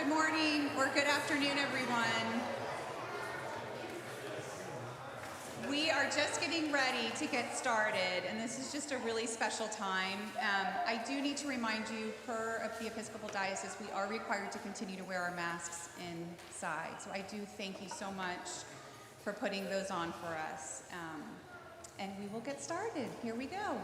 Good morning or good afternoon, everyone. We are just getting ready to get started, and this is just a really special time. I do need to remind you, per the Episcopal Diocese, we are required to continue to wear our masks inside. So I do thank you so much for putting those on for us. And we will get started. Here we go.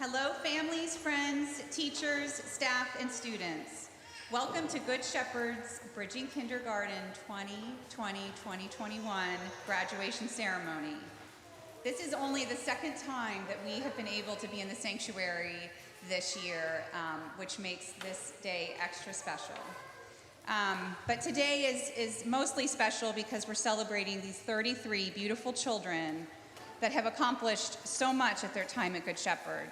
Hello, families, friends, teachers, staff, and students. Welcome to Good Shepherd's Bridging Kindergarten 2020-2021 graduation ceremony. This is only the second time that we have been able to be in the sanctuary this year, which makes this day extra special. But today is mostly special because we're celebrating these 33 beautiful children that have accomplished so much at their time at Good Shepherd.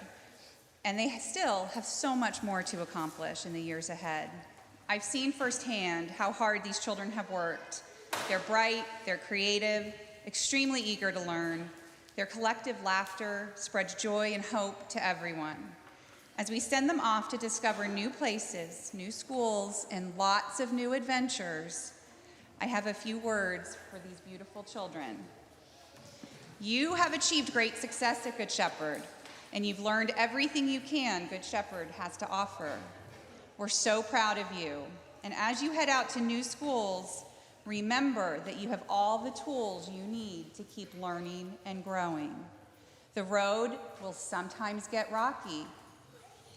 And they still have so much more to accomplish in the years ahead. I've seen firsthand how hard these children have worked. They're bright, they're creative, extremely eager to learn. Their collective laughter spreads joy and hope to everyone. As we send them off to discover new places, new schools, and lots of new adventures, I have a few words for these beautiful children. You have achieved great success at Good Shepherd, and you've learned everything you can Good Shepherd has to offer. We're so proud of you. And as you head out to new schools, remember that you have all the tools you need to keep learning and growing. The road will sometimes get rocky,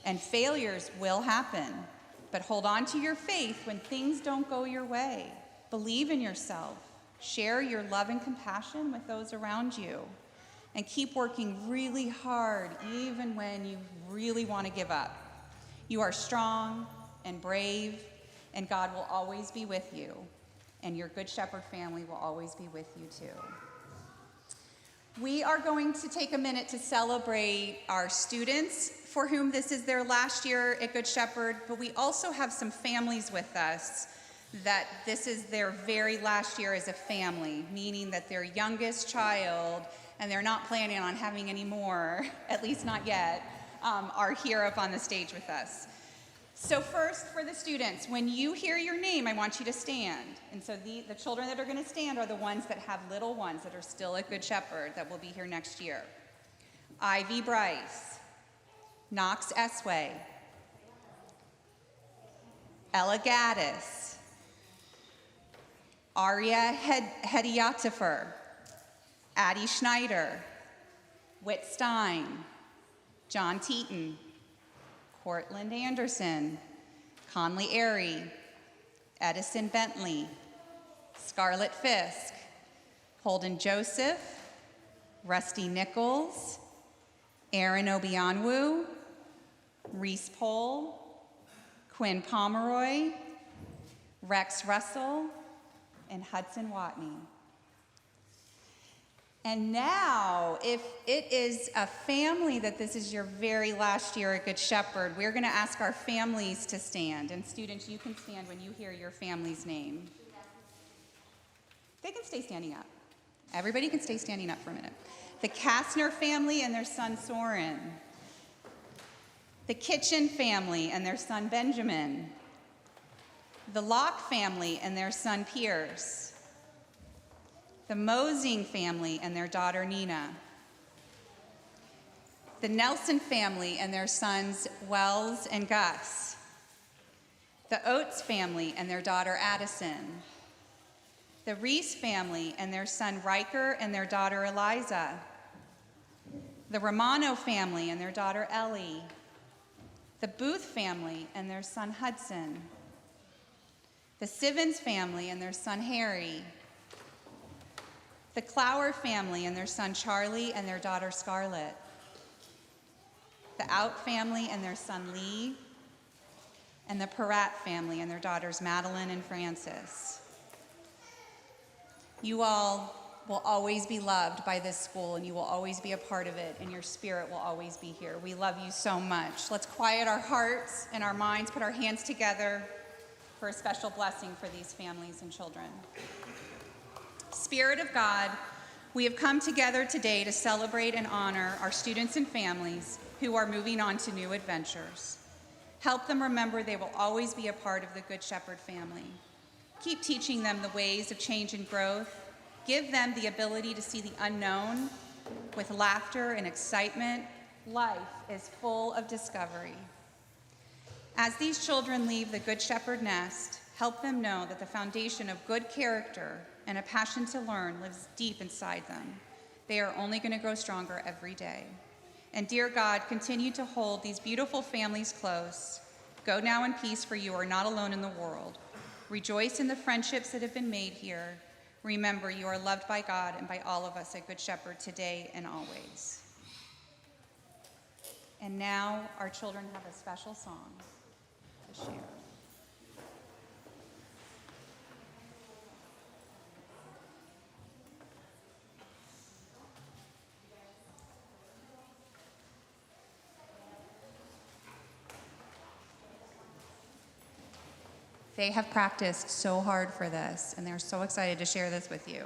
and failures will happen. But hold on to your faith when things don't go your way. Believe in yourself. Share your love and compassion with those around you. And keep working really hard, even when you really want to give up. You are strong and brave, and God will always be with you. And your Good Shepherd family will always be with you too. We are going to take a minute to celebrate our students for whom this is their last year at Good Shepherd, but we also have some families with us that this is their very last year as a family, meaning that their youngest child, and they're not planning on having any more, at least not yet, are here up on the stage with us. So first, for the students, when you hear your name, I want you to stand. And so the children that are going to stand are the ones that have little ones that are still at Good Shepherd that will be here next year. Ivy Bryce, Knox Esway, Ella Gaddis, Arya Hediatifer, Addie Schneider, Whit Stein, John Teaton, Cortland Anderson, Conley Airy, Edison Bentley, Scarlett Fisk, Holden Joseph, Rusty Nichols, Aaron Obianwu, Reese Pohl, Quinn Pomeroy, Rex Russell, and Hudson Watney. And now, if it is a family that this is your very last year at Good Shepherd, we're going to ask our families to stand. And students, you can stand when you hear your family's name. They can stay standing up. Everybody can stay standing up for a minute. The Kastner family and their son Soren. The Kitchen family and their son Benjamin. The Locke family and their son Pierce. The Mosing family and their daughter Nina. The Nelson family and their sons Wells and Gus. The Oates family and their daughter Addison. The Reese family and their son Riker and their daughter Eliza. The Romano family and their daughter Ellie. The Booth family and their son Hudson. The Sivens family and their son Harry. The Clower family and their son Charlie and their daughter Scarlett. The Out family and their son Lee. And the Peratt family and their daughters Madeline and Frances. You all will always be loved by this school, and you will always be a part of it, and your spirit will always be here. We love you so much. Let's quiet our hearts and our minds, put our hands together for a special blessing for these families and children. Spirit of God, we have come together today to celebrate and honor our students and families who are moving on to new adventures. Help them remember they will always be a part of the Good Shepherd family. Keep teaching them the ways of change and growth. Give them the ability to see the unknown with laughter and excitement. Life is full of discovery. As these children leave the Good Shepherd nest, help them know that the foundation of good character and a passion to learn lives deep inside them. They are only going to grow stronger every day. And dear God, continue to hold these beautiful families close. Go now in peace, for you are not alone in the world. Rejoice in the friendships that have been made here. Remember, you are loved by God and by all of us at Good Shepherd today and always. And now our children have a special song to share. They have practiced so hard for this, and they're so excited to share this with you.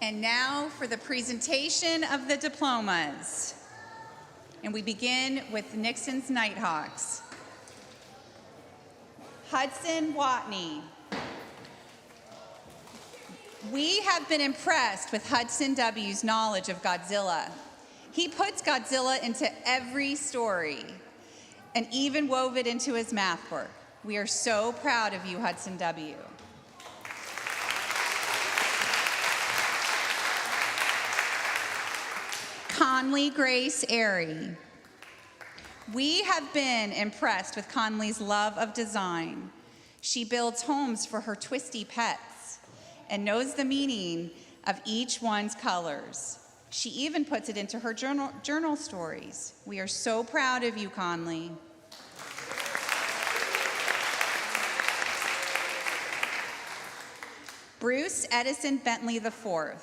And now for the presentation of the diplomas. And we begin with Nixon's Nighthawks. Hudson Watney. We have been impressed with Hudson W.'s knowledge of Godzilla. He puts Godzilla into every story and even wove it into his math work. We are so proud of you, Hudson W. Conley Grace Airy. We have been impressed with Conley's love of design. She builds homes for her twisty pets and knows the meaning of each one's colors. She even puts it into her journal stories. We are so proud of you, Conley. Bruce Edison Bentley IV.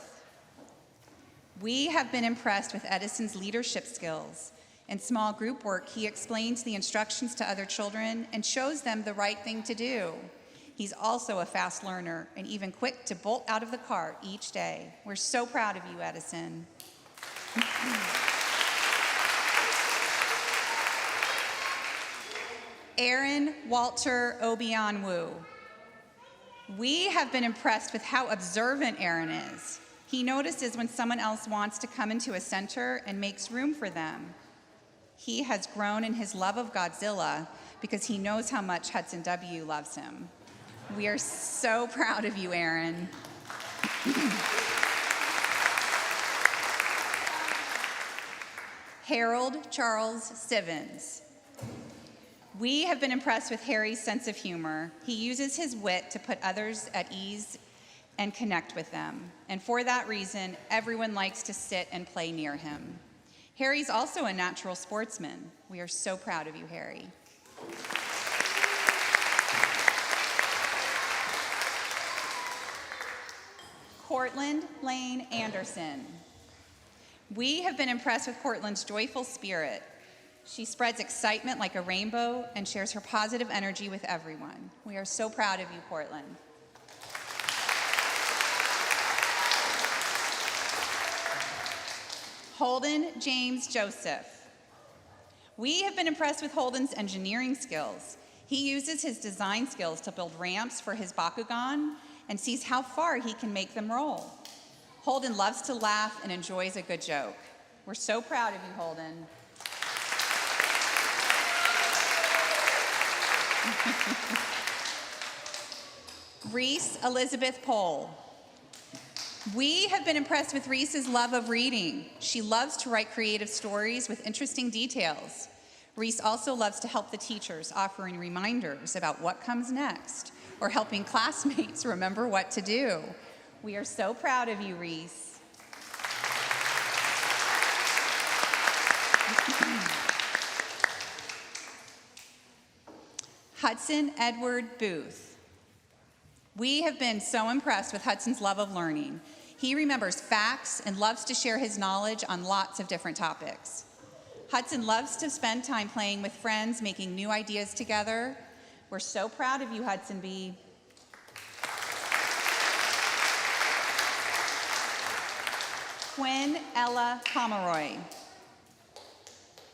We have been impressed with Edison's leadership skills. In small group work, he explains the instructions to other children and shows them the right thing to do. He's also a fast learner and even quick to bolt out of the car each day. We're so proud of you, Edison. Aaron Walter Obion Wu. We have been impressed with how observant Aaron is. He notices when someone else wants to come into a center and makes room for them. He has grown in his love of Godzilla because he knows how much Hudson W. loves him. We are so proud of you, Aaron. Harold Charles Sivens. We have been impressed with Harry's sense of humor. He uses his wit to put others at ease and connect with them. And for that reason, everyone likes to sit and play near him. Harry's also a natural sportsman. We are so proud of you, Harry. Cortland Lane Anderson. We have been impressed with Cortland's joyful spirit. She spreads excitement like a rainbow and shares her positive energy with everyone. We are so proud of you, Cortland. Holden James Joseph. We have been impressed with Holden's engineering skills. He uses his design skills to build ramps for his Bakugan and sees how far he can make them roll. Holden loves to laugh and enjoys a good joke. We're so proud of you, Holden. Reese Elizabeth Pohl. We have been impressed with Reese's love of reading. She loves to write creative stories with interesting details. Reese also loves to help the teachers, offering reminders about what comes next or helping classmates remember what to do. We are so proud of you, Reese. Hudson Edward Booth. We have been so impressed with Hudson's love of learning. He remembers facts and loves to share his knowledge on lots of different topics. Hudson loves to spend time playing with friends, making new ideas together. We're so proud of you, Hudson B. Quinn Ella Pomeroy.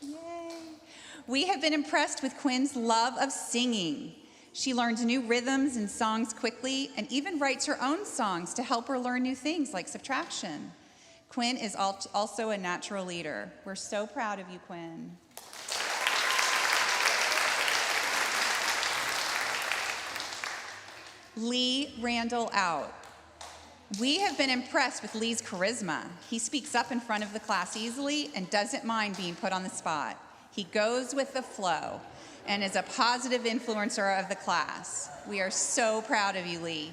Yay. We have been impressed with Quinn's love of singing. She learns new rhythms and songs quickly and even writes her own songs to help her learn new things like subtraction. Quinn is also a natural leader. We're so proud of you, Quinn. Lee Randall Out. We have been impressed with Lee's charisma. He speaks up in front of the class easily and doesn't mind being put on the spot. He goes with the flow and is a positive influencer of the class. We are so proud of you, Lee.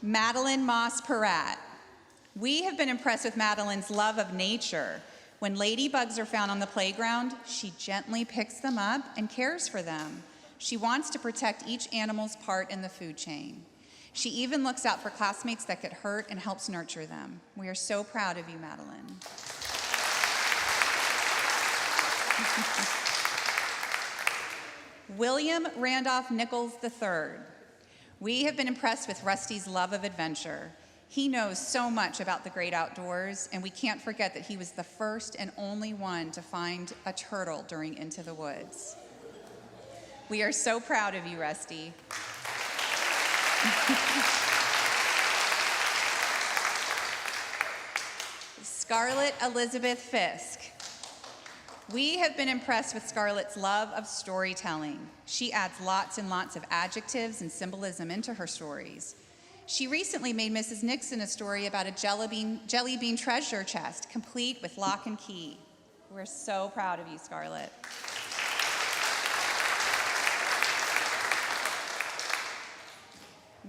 Madeline Moss Peratt. We have been impressed with Madeline's love of nature. When ladybugs are found on the playground, she gently picks them up and cares for them. She wants to protect each animal's part in the food chain. She even looks out for classmates that get hurt and helps nurture them. We are so proud of you, Madeline. William Randolph Nichols III. We have been impressed with Rusty's love of adventure. He knows so much about the great outdoors, and we can't forget that he was the first and only one to find a turtle during Into the Woods. We are so proud of you, Rusty. Scarlett Elizabeth Fisk. We have been impressed with Scarlett's love of storytelling. She adds lots and lots of adjectives and symbolism into her stories. She recently made Mrs. Nixon a story about a jelly bean treasure chest, complete with lock and key. We're so proud of you, Scarlett.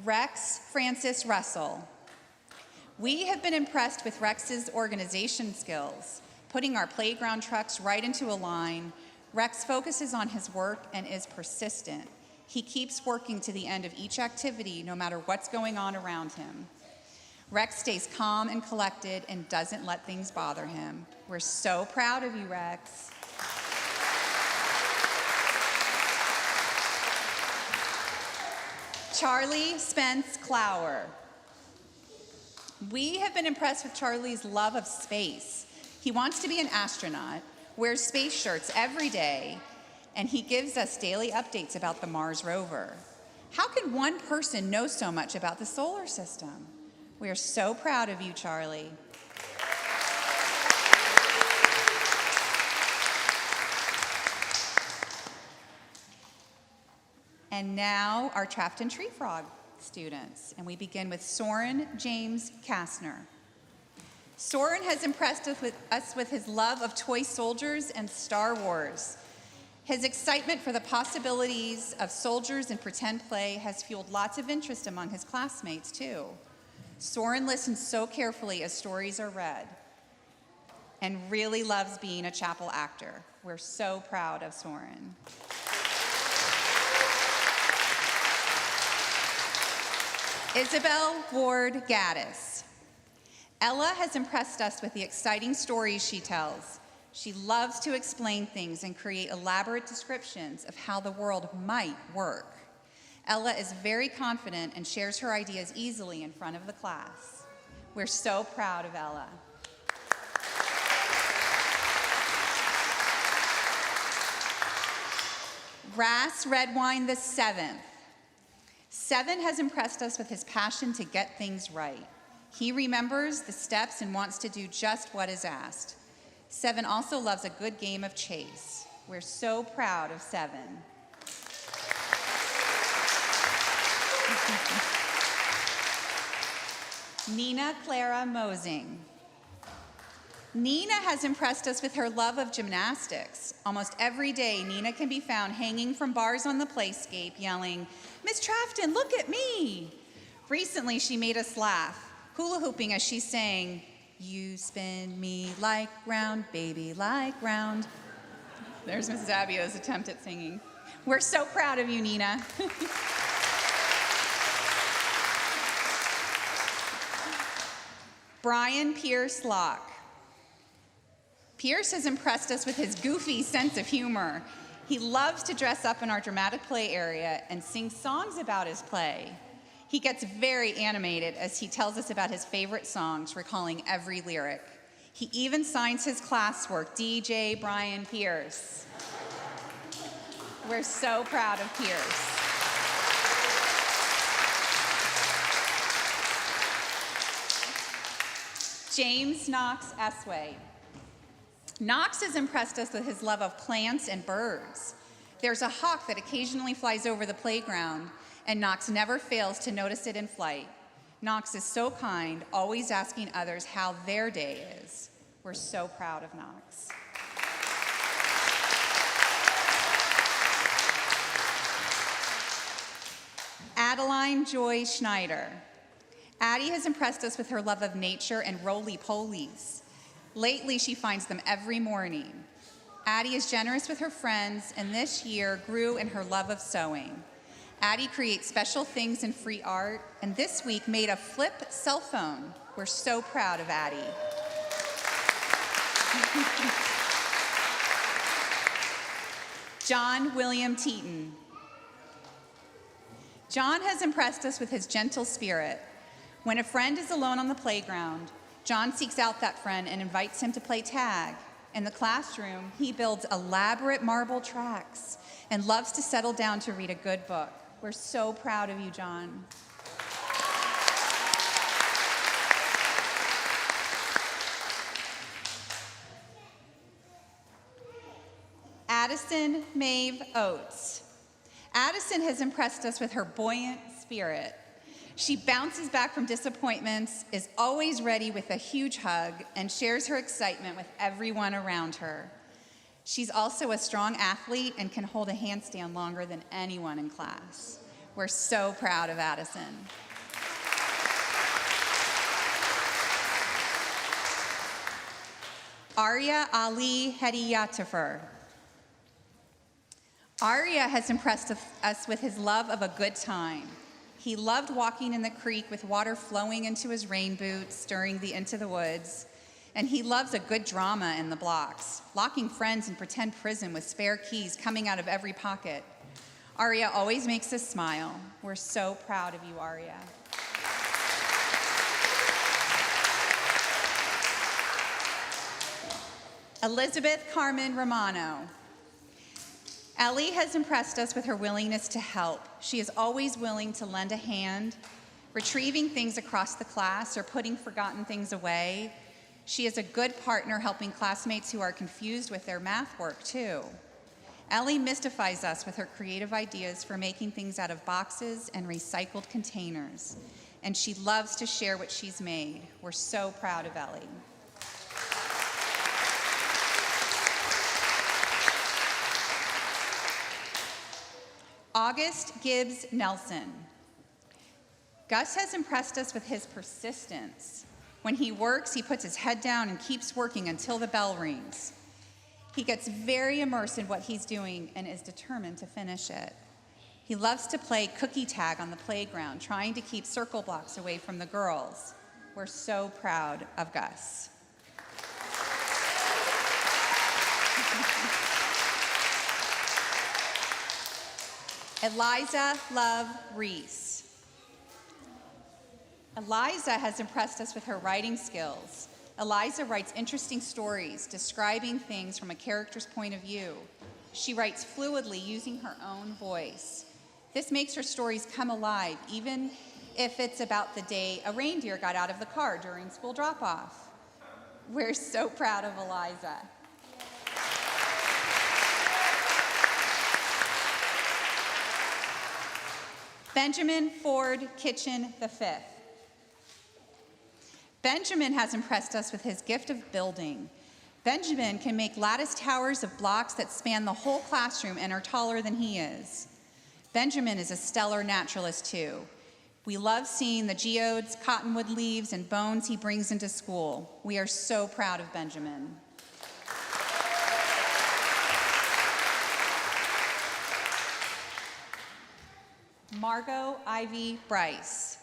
Rex Francis Russell. We have been impressed with Rex's organization skills. Putting our playground trucks right into a line, Rex focuses on his work and is persistent. He keeps working to the end of each activity, no matter what's going on around him. Rex stays calm and collected and doesn't let things bother him. We're so proud of you, Rex. Charlie Spence Clower. We have been impressed with Charlie's love of space. He wants to be an astronaut, wears space shirts every day, and he gives us daily updates about the Mars rover. How can one person know so much about the solar system? We are so proud of you, Charlie. And now our Trafton Tree Frog students, and we begin with Soren James Kastner. Soren has impressed us with his love of toy soldiers and Star Wars. His excitement for the possibilities of soldiers and pretend play has fueled lots of interest among his classmates, too. Soren listens so carefully as stories are read and really loves being a chapel actor. We're so proud of Soren. Isabel Ward Gaddis. Ella has impressed us with the exciting stories she tells. She loves to explain things and create elaborate descriptions of how the world might work. Ella is very confident and shares her ideas easily in front of the class. We're so proud of Ella. Ras Redwine VII. Seven has impressed us with his passion to get things right. He remembers the steps and wants to do just what is asked. Seven also loves a good game of chase. We're so proud of Seven. Nina Clara Mosing. Nina has impressed us with her love of gymnastics. Almost every day, Nina can be found hanging from bars on the playscape, yelling, "Miss Trafton, look at me!" Recently, she made us laugh, hula hooping as she sang, "You spin me like round, baby, like round." There's Mrs. Abio's attempt at singing. We're so proud of you, Nina. Brian Pierce Locke. Pierce has impressed us with his goofy sense of humor. He loves to dress up in our dramatic play area and sing songs about his play. He gets very animated as he tells us about his favorite songs, recalling every lyric. He even signs his classwork, DJ Brian Pierce. We're so proud of Pierce. James Knox Esway. Knox has impressed us with his love of plants and birds. There's a hawk that occasionally flies over the playground, and Knox never fails to notice it in flight. Knox is so kind, always asking others how their day is. We're so proud of Knox. Adeline Joy Schneider. Addie has impressed us with her love of nature and roly-polies. Lately, she finds them every morning. Addie is generous with her friends, and this year grew in her love of sewing. Addie creates special things in free art, and this week made a flip cell phone. We're so proud of Addie. John William Teeton. John has impressed us with his gentle spirit. When a friend is alone on the playground, John seeks out that friend and invites him to play tag. In the classroom, he builds elaborate marble tracks and loves to settle down to read a good book. We're so proud of you, John. Addison Maeve Oates. Addison has impressed us with her buoyant spirit. She bounces back from disappointments, is always ready with a huge hug, and shares her excitement with everyone around her. She's also a strong athlete and can hold a handstand longer than anyone in class. We're so proud of Addison. Arya Ali Hediyatifer. Arya has impressed us with his love of a good time. He loved walking in the creek with water flowing into his rain boots during the Into the Woods, and he loves a good drama in the blocks, locking friends in pretend prison with spare keys coming out of every pocket. Arya always makes us smile. We're so proud of you, Arya. Elizabeth Carmen Romano. Ellie has impressed us with her willingness to help. She is always willing to lend a hand, retrieving things across the class or putting forgotten things away. She is a good partner helping classmates who are confused with their math work, too. Ellie mystifies us with her creative ideas for making things out of boxes and recycled containers, and she loves to share what she's made. We're so proud of Ellie. August Gibbs Nelson. Gus has impressed us with his persistence. When he works, he puts his head down and keeps working until the bell rings. He gets very immersed in what he's doing and is determined to finish it. He loves to play cookie tag on the playground, trying to keep circle blocks away from the girls. We're so proud of Gus. Eliza Love Reese. Eliza has impressed us with her writing skills. Eliza writes interesting stories, describing things from a character's point of view. She writes fluidly using her own voice. This makes her stories come alive, even if it's about the day a reindeer got out of the car during school drop-off. We're so proud of Eliza. Benjamin Ford Kitchen V. Benjamin has impressed us with his gift of building. Benjamin can make lattice towers of blocks that span the whole classroom and are taller than he is. Benjamin is a stellar naturalist, too. We love seeing the geodes, cottonwood leaves, and bones he brings into school. We are so proud of Benjamin. Margot Ivy Bryce.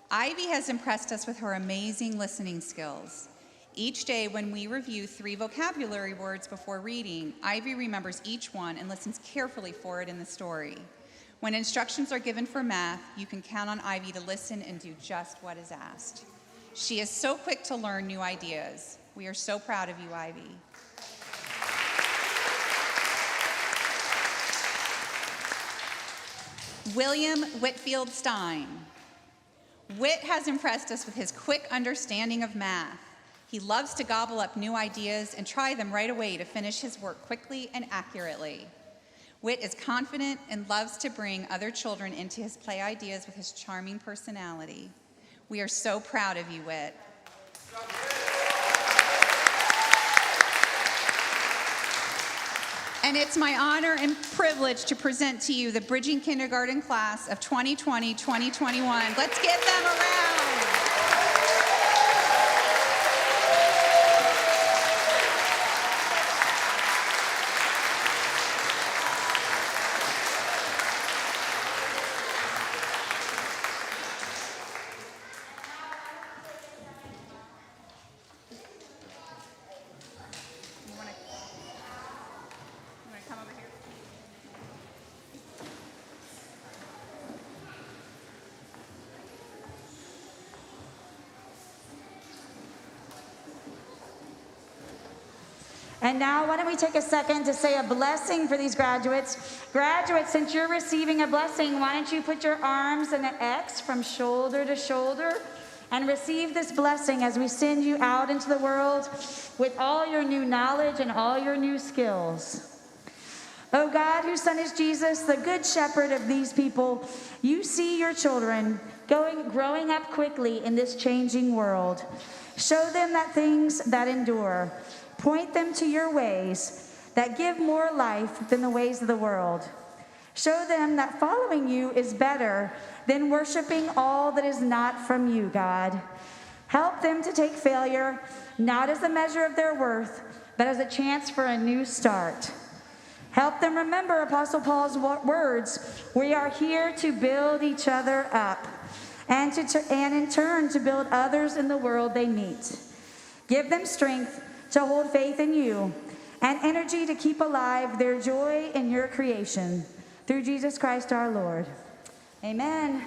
Ivy has impressed us with her amazing listening skills. Each day when we review 3 vocabulary words before reading, Ivy remembers each one and listens carefully for it in the story. When instructions are given for math, you can count on Ivy to listen and do just what is asked. She is so quick to learn new ideas. We are so proud of you, Ivy. William Whitfield Stein. Whit has impressed us with his quick understanding of math. He loves to gobble up new ideas and try them right away to finish his work quickly and accurately. Whit is confident and loves to bring other children into his play ideas with his charming personality. We are so proud of you, Whit. And it's my honor and privilege to present to you the Bridging Kindergarten class of 2020-2021. Let's give them a round. You want to come over And now, why don't we take a second to say a blessing for these graduates. Graduates, since you're receiving a blessing, why don't you put your arms in an X from shoulder to shoulder and receive this blessing as we send you out into the world with all your new knowledge and all your new skills. Oh God, whose Son is Jesus, the good shepherd of these people, you see your children growing up quickly in this changing world. Show them that things that endure. Point them to your ways that give more life than the ways of the world. Show them that following you is better than worshiping all that is not from you, God. Help them to take failure not as a measure of their worth, but as a chance for a new start. Help them remember Apostle Paul's words, we are here to build each other up and in turn to build others in the world they meet. Give them strength to hold faith in you and energy to keep alive their joy in your creation. Through Jesus Christ our Lord. Amen.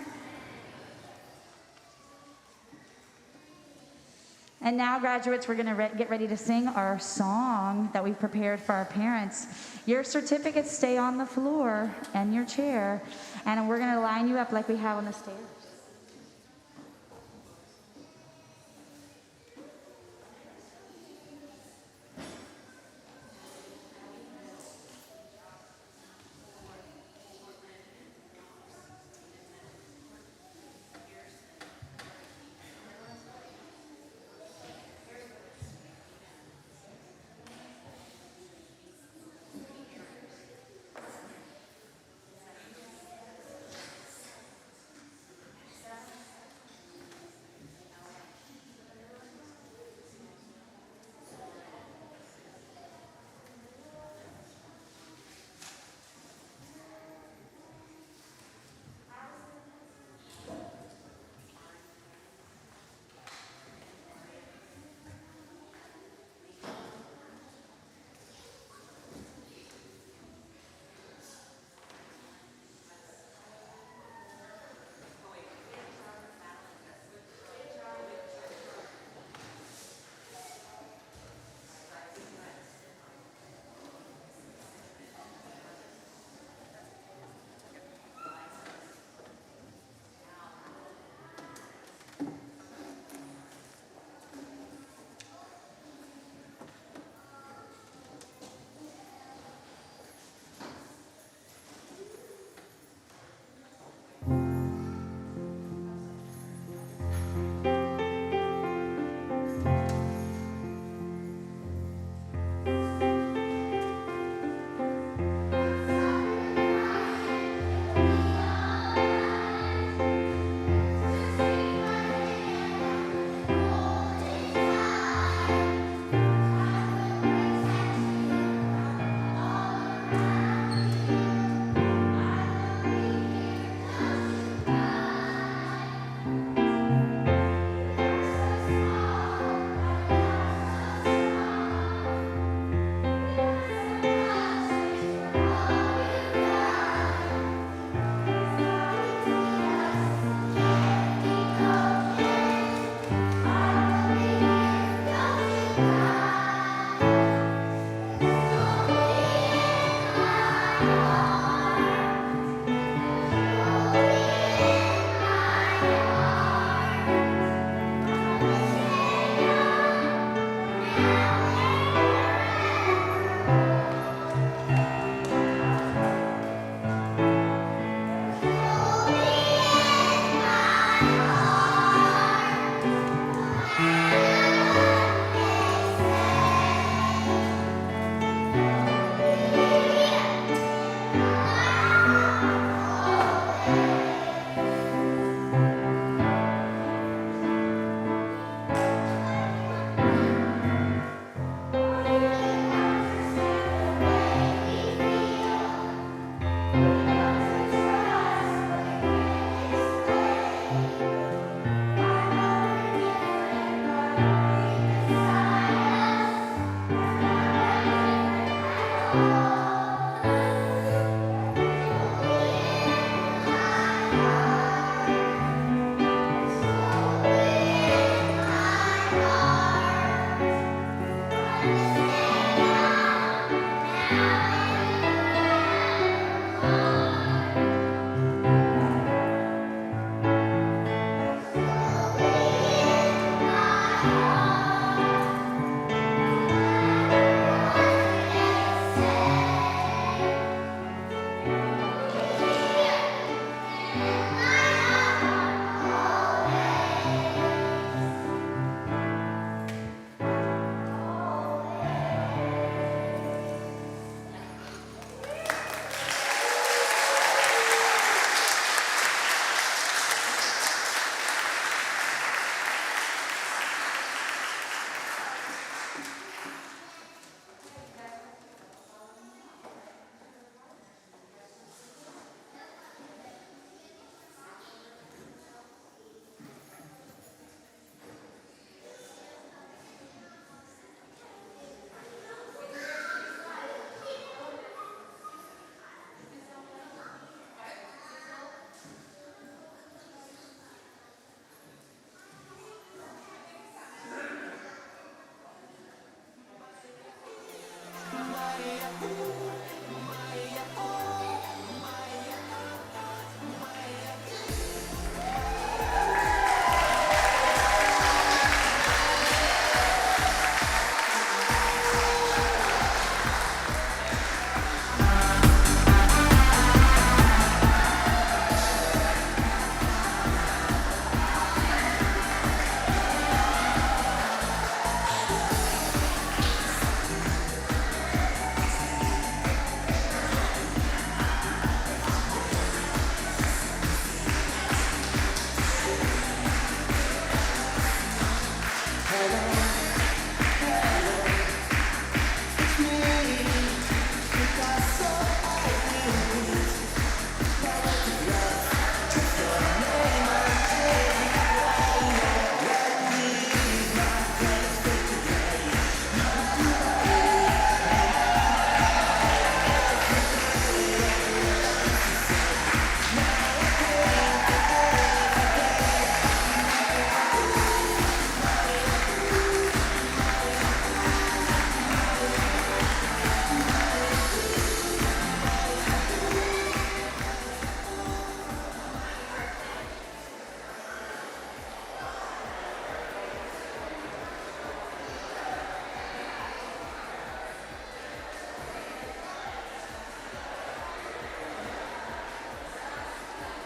And now, graduates, we're going to get ready to sing our song that we've prepared for our parents. Your certificates stay on the floor and your chair, and we're going to line you up like we have on the stage.